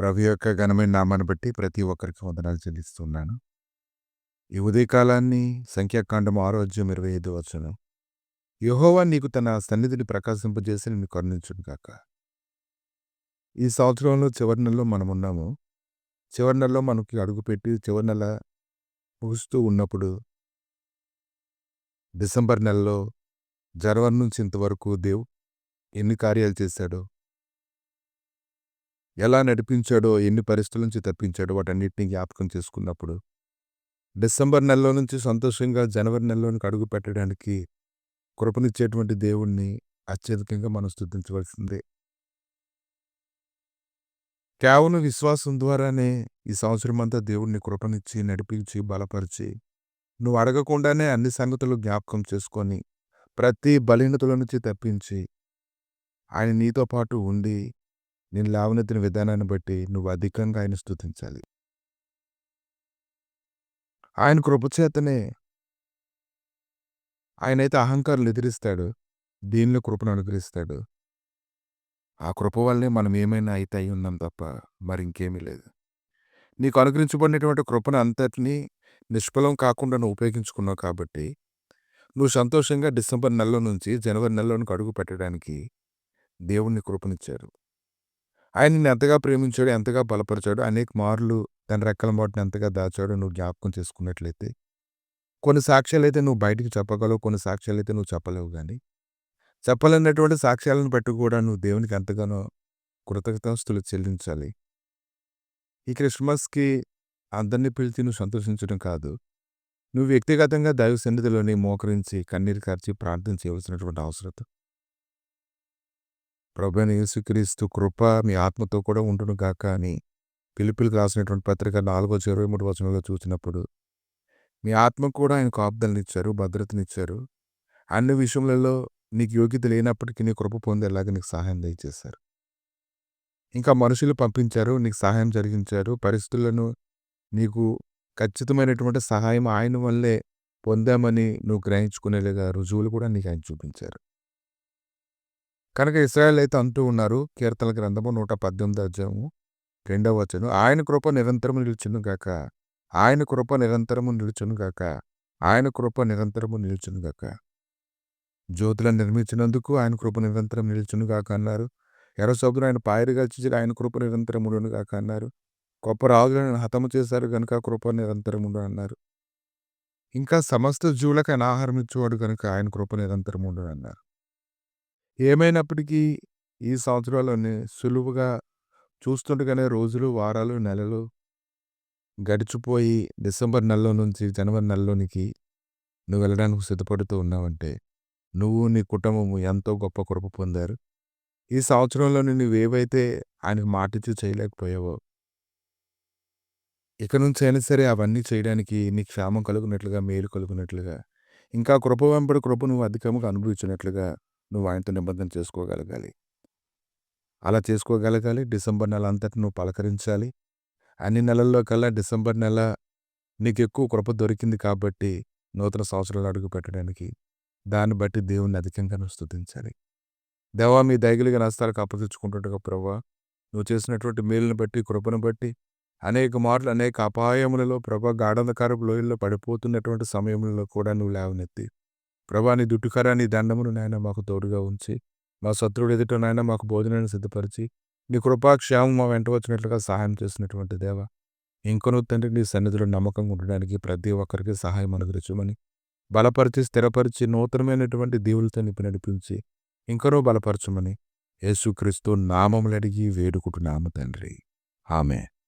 ప్రభు యొక్క ఘనమైన నామాన్ని బట్టి ప్రతి ఒక్కరికి వందనాలు చెల్లిస్తున్నాను. ఈ ఉదయకాలాన్ని సంఖ్యాకాండం 6:25 యెహోవా నీకు తన సన్నిధిని ప్రకాశింపజేసి నిన్ను కరుణించును గాక. ఈ సంవత్సరంలో చివరి నెలలో మనమున్నాము. చివరి నెలలో మనకి అడుగుపెట్టి చివరి నెల ముగుస్తూ ఉన్నప్పుడు డిసెంబర్ నెలలో జనవరి నుంచి ఇంతవరకు దేవుడు ఎన్ని కార్యాలు చేశాడో, ఎలా నడిపించాడో, ఎన్ని పరిస్థితుల నుంచి తప్పించాడో వాటన్నిటిని జ్ఞాపకం చేసుకున్నప్పుడు డిసెంబర్ నెలలో నుంచి సంతోషంగా జనవరి నెలలోనికి అడుగు పెట్టడానికి కృపనిచ్చేటువంటి దేవుణ్ణి అత్యధికంగా మనం స్తుతించవలసిందే. కేవలం విశ్వాసం ద్వారానే ఈ సంవత్సరం అంతా దేవుణ్ణి కృపనిచ్చి, నడిపించి, బలపరిచి, నువ్వు అడగకుండానే అన్ని సంగతులు జ్ఞాపకం చేసుకొని, ప్రతి బలహీనతల నుంచి తప్పించి, ఆయన నీతో పాటు ఉండి, నేను లేవనెత్తిన విధానాన్ని బట్టి నువ్వు అధికంగా ఆయన స్తుతించాలి. ఆయన కృపచేతనే ఆయనైతే అహంకారులు ఎదిరిస్తాడు, దీనిలో కృపను అనుగ్రహిస్తాడు. ఆ కృప వల్లే మనం ఏమైనా అయితే అయి ఉన్నాం తప్ప మరి ఇంకేమీ లేదు. నీకు అనుగ్రహించబడినటువంటి కృపను అంతటినీ నిష్ఫలం కాకుండా నువ్వు ఉపయోగించుకున్నావు కాబట్టి నువ్వు సంతోషంగా డిసెంబర్ నెలలో నుంచి జనవరి నెలలోనికి అడుగు పెట్టడానికి దేవుణ్ణి కృపనిచ్చారు. ఆయన నిన్ను ఎంతగా ప్రేమించాడు, ఎంతగా బలపరిచాడు, అనేక మార్లు తన రెక్కల మాటను ఎంతగా దాచాడో నువ్వు జ్ఞాపకం చేసుకున్నట్లయితే కొన్ని సాక్ష్యాలు అయితే నువ్వు బయటికి చెప్పగలవు, కొన్ని సాక్ష్యాలు అయితే నువ్వు చెప్పలేవు. కానీ చెప్పలేనటువంటి సాక్ష్యాలను బట్టి కూడా నువ్వు దేవునికి ఎంతగానో కృతజ్ఞతాస్తుతులు చెల్లించాలి. ఈ క్రిస్మస్కి అందరినీ పిలిచి నువ్వు సంతోషించడం కాదు, నువ్వు వ్యక్తిగతంగా దైవ సన్నిధిలోని మోకరించి కన్నీరు కార్చి ప్రార్థన చేయవలసినటువంటి అవసరం. ప్రభువైన యేసుక్రీస్తు కృప మీ ఆత్మతో కూడా ఉండును గాక అని ఫిలిప్పీయులకు రాసినటువంటి పత్రిక 4:23 చూసినప్పుడు మీ ఆత్మకు కూడా ఆయన కాపుదలనిచ్చారు, భద్రతనిచ్చారు. అన్ని విషయములలో నీకు యోగ్యత లేనప్పటికీ నీ కృప పొందేలాగా నీకు సహాయం దయచేశారు. ఇంకా మనుషులు పంపించారు, నీకు సహాయం జరిగించారు. పరిస్థితులను నీకు ఖచ్చితమైనటువంటి సహాయం ఆయన వల్లే పొందామని నువ్వు గ్రహించుకునేలాగా రుజువులు కూడా నీకు ఆయన చూపించారు. కనుక ఇశ్రాయేలు అయితే అంటూ ఉన్నారు, కీర్తనల గ్రంథము 118 ఆయన కృప నిరంతరము నిలుచును గాక, ఆయన కృప నిరంతరము నిలుచును గాక, ఆయన కృప నిరంతరము నిలుచును గాక. జ్యోతులను నిర్మించినందుకు ఆయన కృప నిరంతరం నిలుచును గాక అన్నారు. ఎర్ర సముద్రం ఆయన పాయరుగా చేసి ఆయన కృప నిరంతరం ఉండును గాక అన్నారు. గొప్ప రాజులను హతము చేశారు కనుక కృప నిరంతరం ఉండు అన్నారు. ఇంకా సమస్త జీవులకు ఆయన ఆహారం ఇచ్చేవాడు కనుక ఆయన కృప నిరంతరం ఉండు అన్నారు. ఏమైనప్పటికీ ఈ సంవత్సరాల్లోనే సులువుగా చూస్తుండగానే రోజులు, వారాలు, నెలలు గడిచిపోయి డిసెంబర్ నెలలో నుంచి జనవరి నెలలోనికి నువ్వు వెళ్ళడానికి సిద్ధపడుతూ ఉన్నావంటే నువ్వు నీ కుటుంబము ఎంతో గొప్ప కృప పొందారు. ఈ సంవత్సరంలో నువ్వేవైతే ఆయనకు మాటిచ్చి చేయలేకపోయావో ఇక నుంచి అయినా సరే అవన్నీ చేయడానికి నీ క్షేమం కలుగునట్లుగా, మేలు కలుగునట్లుగా, ఇంకా కృప వెంబడి కృప నువ్వు అధికంగా అనుభవించినట్లుగా నువ్వు ఆయనతో నిబంధన చేసుకోగలగాలి. అలా చేసుకోగలగాలి. డిసెంబర్ నెల అంతటి నువ్వు పలకరించాలి. అన్ని నెలల్లో కల్లా డిసెంబర్ నెల నీకు ఎక్కువ కృప దొరికింది కాబట్టి నూతన సంవత్సరాలు అడుగు పెట్టడానికి దాన్ని బట్టి దేవుణ్ణి అధికంగా నువ్వు స్తుతించాలి. దేవా, మీ దయగలిగిన హస్తాలకు అప్పగించుకుంటుండగా ప్రభువా, నువ్వు చేసినటువంటి మేలును బట్టి, కృపను బట్టి అనేక మార్లు అనేక అపాయములలో ప్రభా, గాఢంధకారపు లోయల్లో పడిపోతున్నటువంటి సమయంలో కూడా నువ్వు లేవనెత్తి ప్రభా, నీ దుట్టుకరా నీ దండమును నాయన మాకు తోడుగా ఉంచి మా శత్రువుడు ఎదుట నాయన మాకు భోజనాన్ని సిద్ధపరిచి నీ కృపాక్షేమం మా వెంట వచ్చినట్లుగా సహాయం చేసినటువంటి దేవ, ఇంకొను తండ్రి నీ సన్నిధిలో నమ్మకంగా ఉండడానికి ప్రతి ఒక్కరికి సహాయం అనుగ్రహించమని బలపరిచి, స్థిరపరిచి, నూతనమైనటువంటి దేవులతో నింపి నడిపించి ఇంకనూ బలపరచమని యేసుక్రీస్తు నామములు అడిగి వేడుకుంటున్నాము తండ్రి. ఆమేన్.